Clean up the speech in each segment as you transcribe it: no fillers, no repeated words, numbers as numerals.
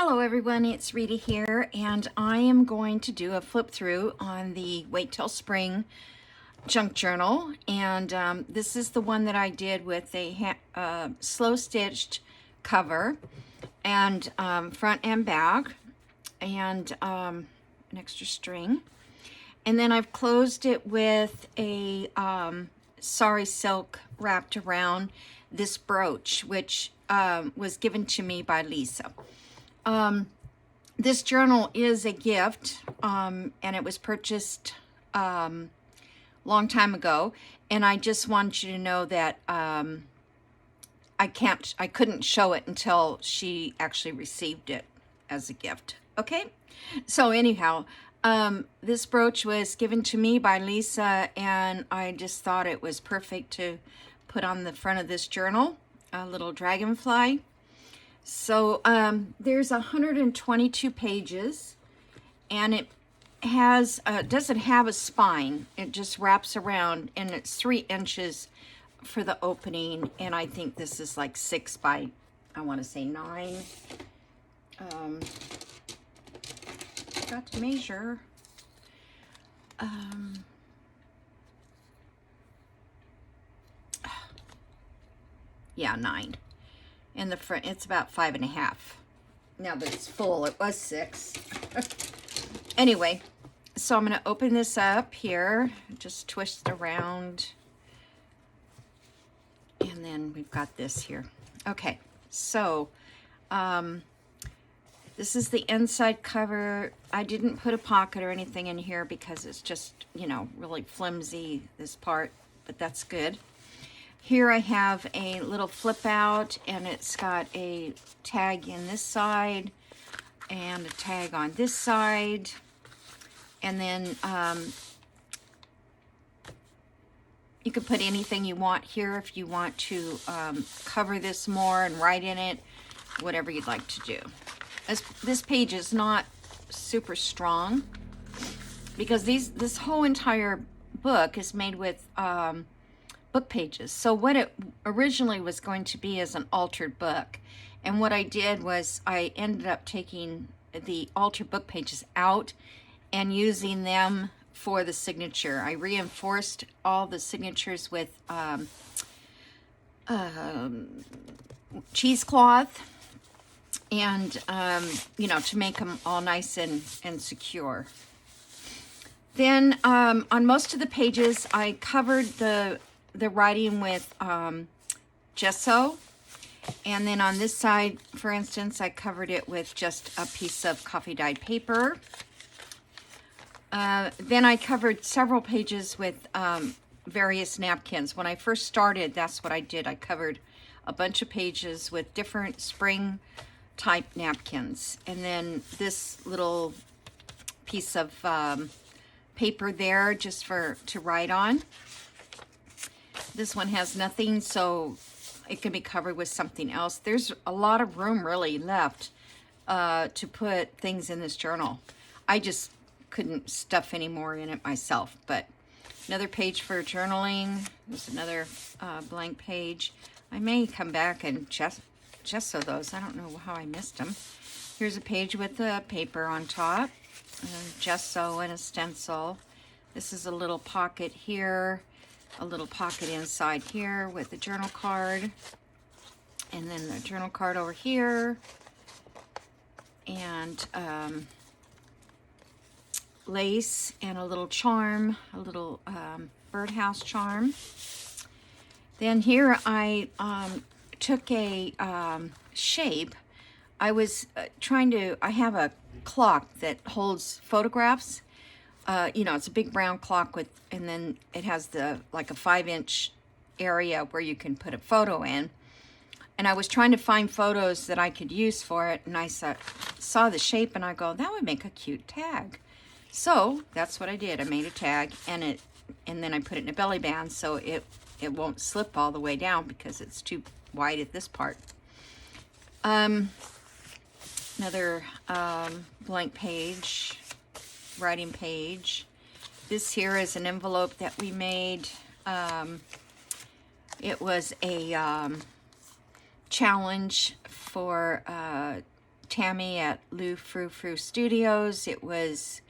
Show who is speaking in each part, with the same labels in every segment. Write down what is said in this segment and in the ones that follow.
Speaker 1: Hello everyone, it's Rita here, and I am going to do a flip through on the Wait Till Spring junk journal. And this is the one that I did with a slow stitched cover and front and back, and an extra string. And then I've closed it with a sari silk wrapped around this brooch, which was given to me by Lisa. This journal is a gift, and it was purchased long time ago, and I just want you to know that I couldn't show it until she actually received it as a gift. Okay, so anyhow, this brooch was given to me by Lisa, and I just thought it was perfect to put on the front of this journal, a little dragonfly. So there's 122 pages, and it has doesn't have a spine. It just wraps around, and it's 3 inches for the opening, and I think this is like 6 by, I want to say 9. Got to measure. Yeah, 9. In the front, it's about 5.5. Now that it's full, it was 6. Anyway, so I'm going to open this up here, just twist around, and then we've got this here. Okay, so this is the inside cover. I didn't put a pocket or anything in here because it's just, you know, really flimsy, this part, but that's good. Here I have a little flip out, and it's got a tag in this side and a tag on this side. And then you can put anything you want here if you want to cover this more and write in it, whatever you'd like to do. This page is not super strong because this whole entire book is made with book pages. So what it originally was going to be is an altered book, and what I did was I ended up taking the altered book pages out and using them for the signature. I reinforced all the signatures with cheesecloth, and you know, to make them all nice and secure. Then on most of the pages I covered the writing with gesso, and then on this side, for instance, I covered it with just a piece of coffee dyed paper. Then I covered several pages with various napkins. When I first started, that's what I did. I covered a bunch of pages with different spring type napkins, and then this little piece of paper there just to write on. This one has nothing, so it can be covered with something else. There's a lot of room really left to put things in this journal. I just couldn't stuff any more in it myself. But another page for journaling. There's another blank page. I may come back and gesso those. I don't know how I missed them. Here's a page with the paper on top, gesso and a stencil. This is a little pocket here, a little pocket inside here with the journal card, and then the journal card over here, and lace and a little charm, a little birdhouse charm. Then here I took a shape. I was I have a clock that holds photographs. You know, it's a big brown clock with, and then it has like a 5-inch area where you can put a photo in. And I was trying to find photos that I could use for it, and I saw the shape, and I go, that would make a cute tag. So that's what I did. I made a tag, and then I put it in a belly band so it won't slip all the way down because it's too wide at this part. Another blank page, writing page. This here is an envelope that we made. It was a challenge for Tammy at Lou Frou Frou Studios. It was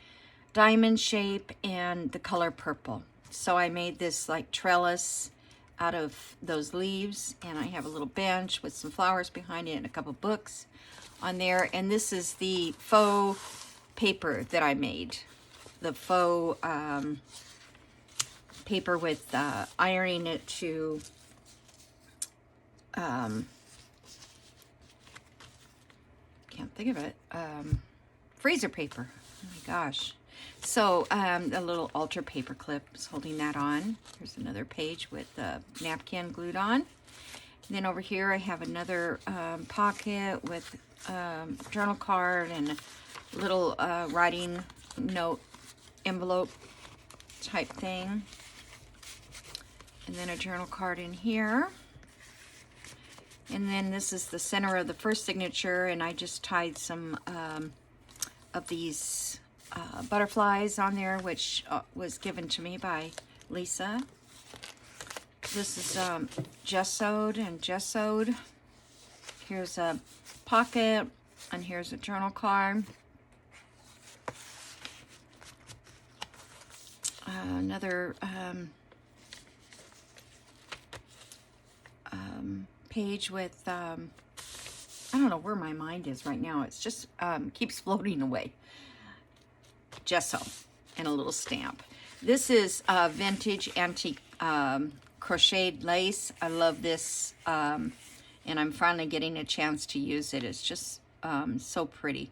Speaker 1: diamond shape and the color purple. So I made this like trellis out of those leaves, and I have a little bench with some flowers behind it and a couple books on there. And this is the faux paper that I made. The faux paper with ironing it to can't think of it, freezer paper. Oh my gosh. So a little altar paper clip is holding that on. Here's another page with the napkin glued on. And then over here I have another pocket with journal card and a little writing note envelope type thing. And then a journal card in here. And then this is the center of the first signature, and I just tied some of these butterflies on there, which was given to me by Lisa. This is gessoed and gessoed. Here's a pocket, and here's a journal card. Another page with, I don't know where my mind is right now. It's just keeps floating away. Gesso and a little stamp. This is vintage antique crocheted lace. I love this, and I'm finally getting a chance to use it. It's just so pretty.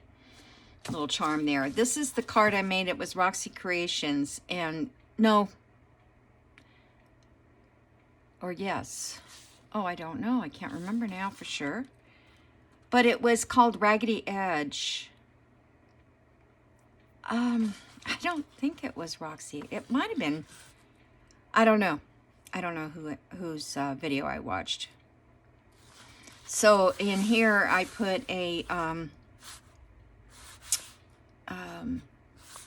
Speaker 1: Little charm there. This is the card I made. It was Roxy Creations, and no, or yes. Oh, I don't know. I can't remember now for sure. But it was called Raggedy Edge. I don't think it was Roxy. It might have been. I don't know. I don't know whose video I watched. So in here I put a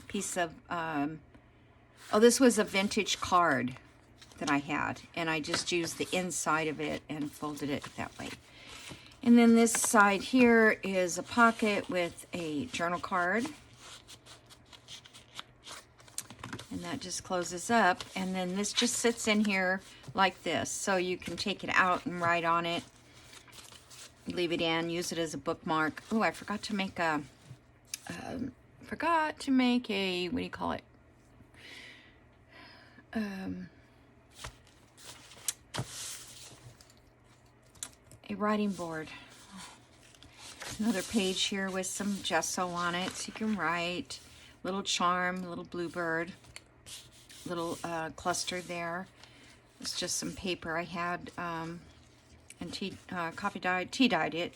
Speaker 1: piece of, oh, this was a vintage card that I had, and I just used the inside of it and folded it that way. And then this side here is a pocket with a journal card, and that just closes up, and then this just sits in here like this, so you can take it out and write on it, leave it in, use it as a bookmark. Oh, I forgot to make a what do you call it, a writing board. Another page here with some gesso on it so you can write. Little charm, little bluebird, little cluster there. It's just some paper I had and tea dyed it.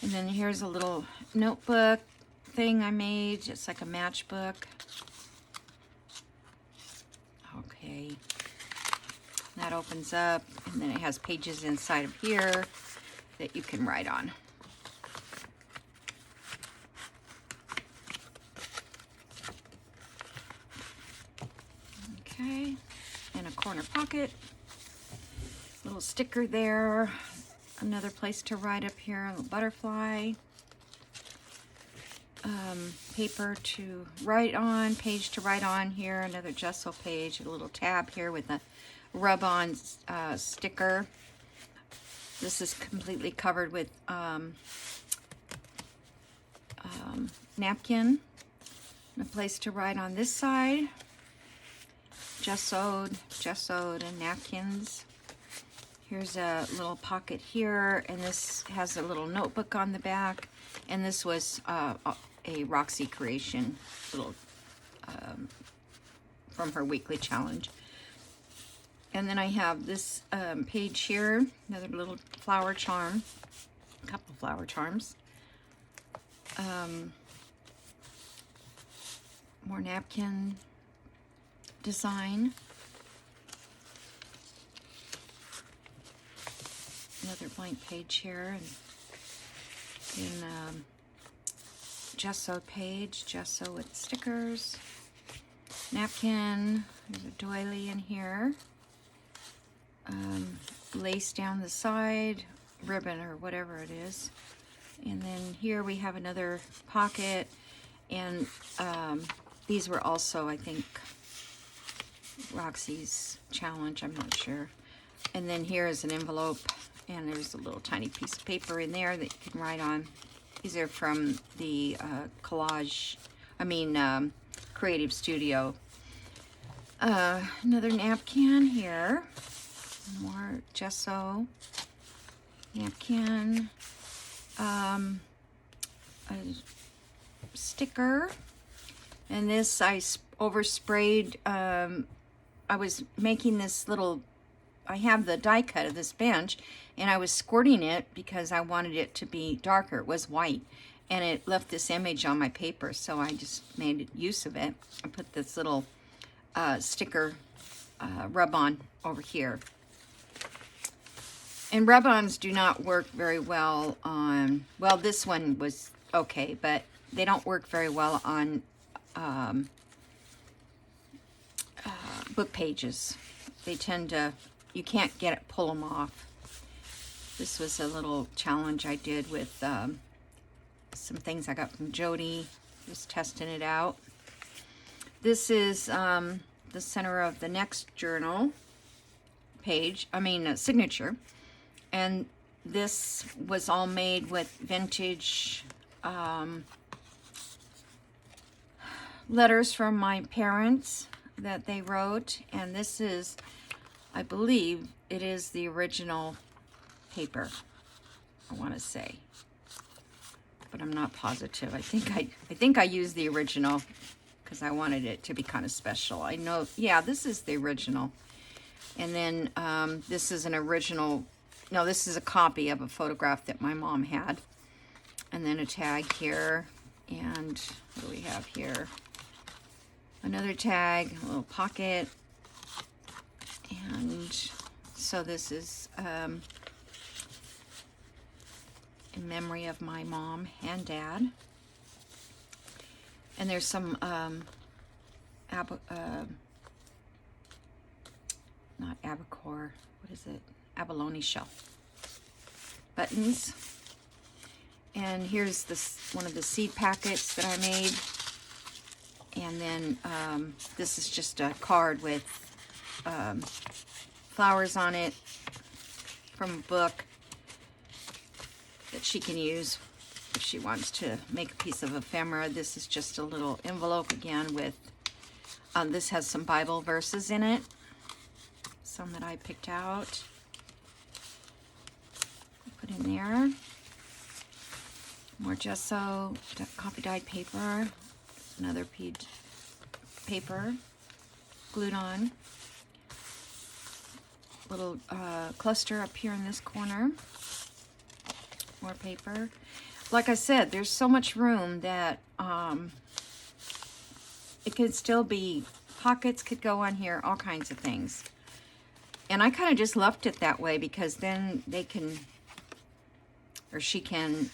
Speaker 1: And then here's a little notebook thing I made, just like a matchbook. Okay, that opens up, and then it has pages inside of here that you can write on. Okay, and a corner pocket, little sticker there, another place to write up here, a little butterfly, paper to write on, page to write on here, another gesso page, a little tab here with a rub-on sticker. This is completely covered with napkin, and a place to write on this side. Gessoed, and napkins. Here's a little pocket here, and this has a little notebook on the back, and this was a Roxy creation, little from her weekly challenge. And then I have this page here, another little flower charm, a couple flower charms. More napkin design. Another blank page here, and gesso page, gesso with stickers. Napkin, there's a doily in here. Lace down the side, ribbon or whatever it is. And then here we have another pocket, and these were also, I think, Roxy's challenge, I'm not sure. And then here is an envelope, and there's a little tiny piece of paper in there that you can write on. These are from the Creative Studio. Another napkin here, more gesso napkin, a sticker, and this I oversprayed. I was making this little, I have the die cut of this bench, and I was squirting it because I wanted it to be darker. It was white, and it left this image on my paper, so I just made use of it. I put this little sticker rub-on over here. And rub-ons do not work very well on, well, this one was okay, but they don't work very well on book pages. They tend to, you can't pull them off. This was a little challenge I did with some things I got from Jody, just testing it out. This is the center of the next journal page, signature. And this was all made with vintage letters from my parents that they wrote. And this is, I believe, it is the original paper, I want to say. But I'm not positive. I think I used the original because I wanted it to be kind of special. I know, yeah, this is the original. And then this is an original, no, this is a copy of a photograph that my mom had. And then a tag here. And what do we have here? Another tag, a little pocket. And so this is in memory of my mom and dad. And there's some not albacore, what is it? Abalone shell buttons. And here's this one of the seed packets that I made. And then this is just a card with flowers on it from a book that she can use if she wants to make a piece of ephemera. This is just a little envelope again with, this has some Bible verses in it. Some that I picked out. Put in there. More gesso, copy dyed paper. Another paper glued on. Little cluster up here in this corner. More paper. Like I said, there's so much room that it could still be, pockets could go on here, all kinds of things. And I kind of just left it that way because then they can, or she can,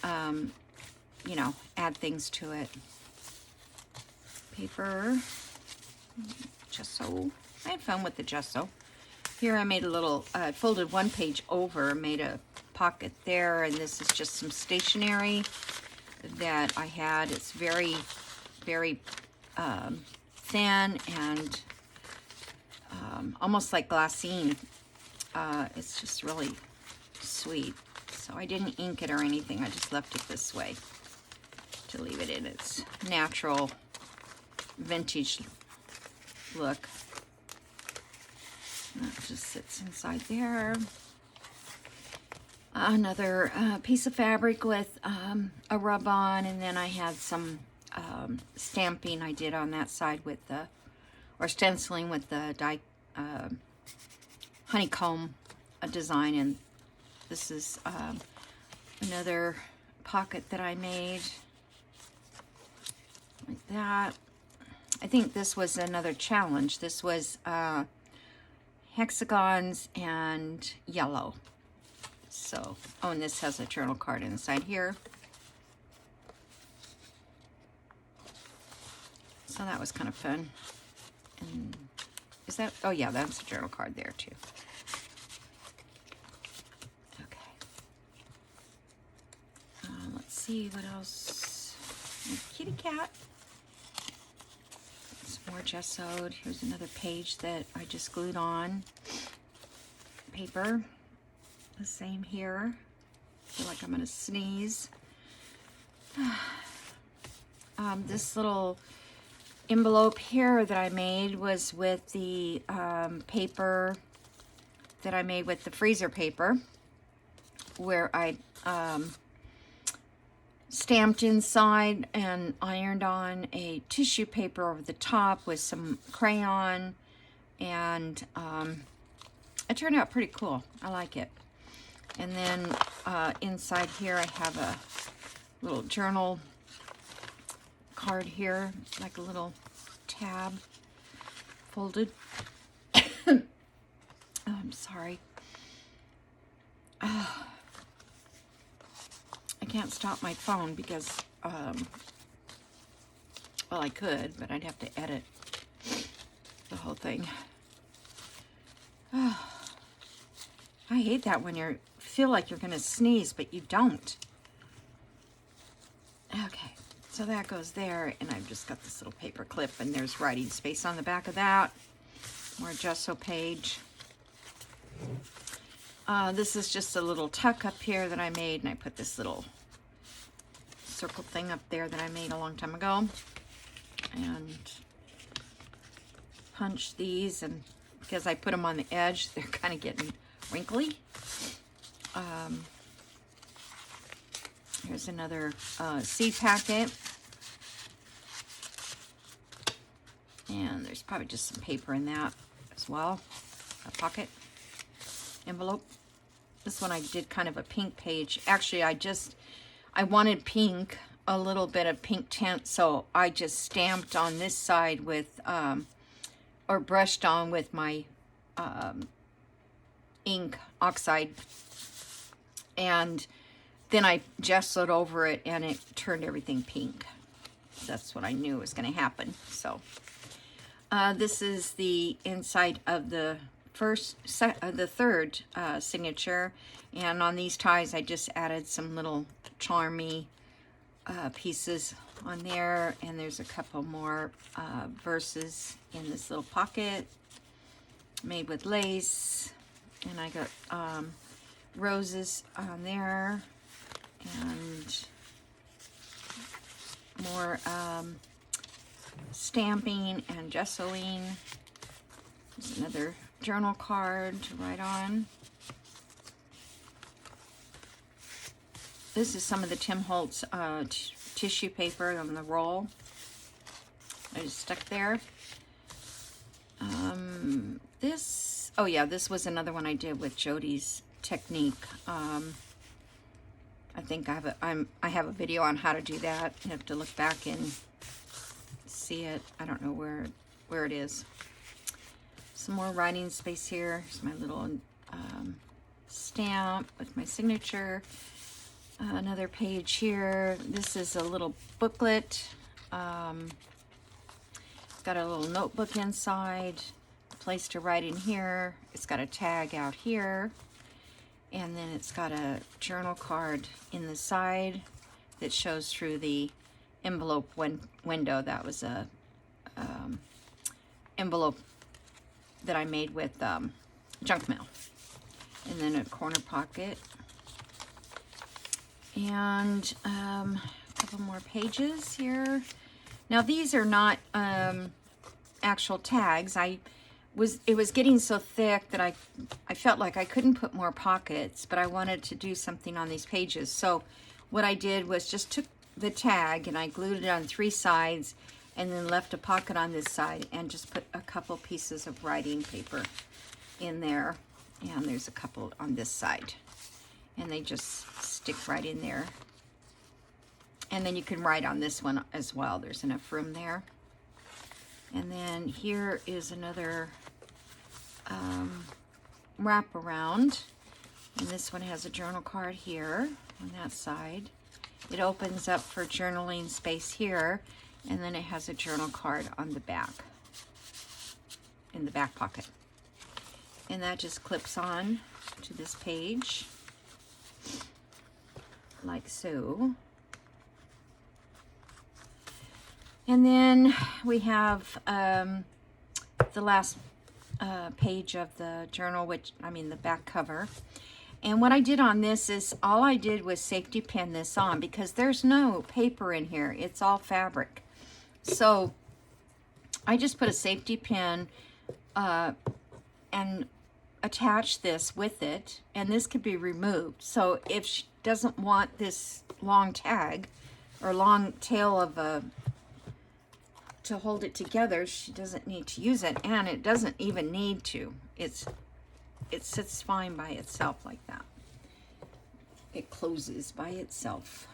Speaker 1: you know, add things to it. Paper, gesso. I had fun with the gesso. Here I made a little, folded one page over, made a pocket there, and this is just some stationery that I had. It's very, very thin and almost like glassine. It's just really sweet. So I didn't ink it or anything. I just left it this way to leave it in its natural vintage look. That just sits inside there. Another piece of fabric with a rub-on, and then I had some stamping I did on that side with the, or stenciling with the honeycomb design. And this is another pocket that I made like that. I think this was another challenge. This was hexagons and yellow. So, oh, and this has a journal card inside here. So that was kind of fun. And is that, oh yeah, that's a journal card there too. Okay. Let's see what else. Kitty cat. Some more gessoed. Here's another page that I just glued on. Paper. The same here. I feel like I'm gonna sneeze. This little envelope here that I made was with the paper that I made with the freezer paper, where I stamped inside and ironed on a tissue paper over the top with some crayon, and it turned out pretty cool. I like it. And then inside here I have a little journal card here, like a little tab folded. Oh, I'm sorry. I can't stop my phone because, well, I could, but I'd have to edit the whole thing. Oh, I hate that when you feel like you're gonna sneeze, but you don't. Okay, so that goes there, and I've just got this little paper clip, and there's writing space on the back of that. More gesso page. This is just a little tuck up here that I made, and I put this little circle thing up there that I made a long time ago, and punch these, and because I put them on the edge, they're kind of getting wrinkly. Here's another seed packet, and there's probably just some paper in that as well. A pocket envelope. This one I did kind of a pink page. Actually, I wanted pink, a little bit of pink tint, so I just stamped on this side with, or brushed on with my ink oxide, and then I gessoed over it, and it turned everything pink. That's what I knew was going to happen. So this is the inside of the third signature, and on these ties I just added some little charmy pieces on there, and there's a couple more verses in this little pocket made with lace, and I got roses on there, and more stamping and gessoing. There's another journal card to write on. This is some of the Tim Holtz tissue paper on the roll. I just stuck there. Oh yeah, this was another one I did with Jody's technique. I think I have a video on how to do that. You have to look back and see it. I don't know where it is. Some more writing space here. Here's my little stamp with my signature. Another page here. This is a little booklet. It's got a little notebook inside, a place to write in here. It's got a tag out here, and then it's got a journal card in the side that shows through the envelope window. That was a envelope that I made with junk mail. And then a corner pocket. And a couple more pages here. Now these are not actual tags. It was getting so thick that I felt like I couldn't put more pockets, but I wanted to do something on these pages. So what I did was just took the tag and I glued it on 3 sides, and then left a pocket on this side and just put a couple pieces of writing paper in there. And there's a couple on this side, and they just stick right in there. And then you can write on this one as well. There's enough room there. And then here is another wraparound, and this one has a journal card here on that side. It opens up for journaling space here, and then it has a journal card on the back, in the back pocket. And that just clips on to this page, like so. And then we have the last page of the journal, the back cover. And what I did on this is all I did was safety pin this on because there's no paper in here. It's all fabric. So I just put a safety pin and attach this with it, and this could be removed. So if she doesn't want this long tag or long tail of to hold it together, she doesn't need to use it, and it doesn't even need to. It sits fine by itself like that. It closes by itself.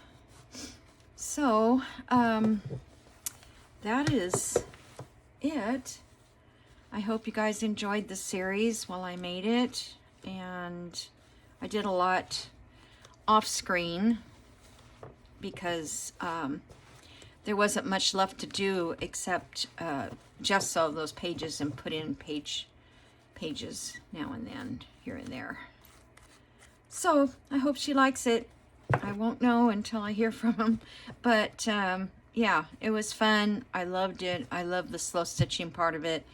Speaker 1: So that is it. I hope you guys enjoyed the series while I made it, and I did a lot off screen because there wasn't much left to do except just sew those pages and put in pages now and then here and there. So I hope she likes it. I won't know until I hear from him, but yeah, it was fun. I loved it. I love the slow stitching part of it,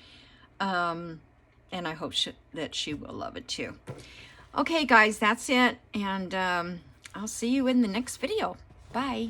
Speaker 1: and I hope that she will love it too. Okay guys, that's it, and I'll see you in the next video. Bye.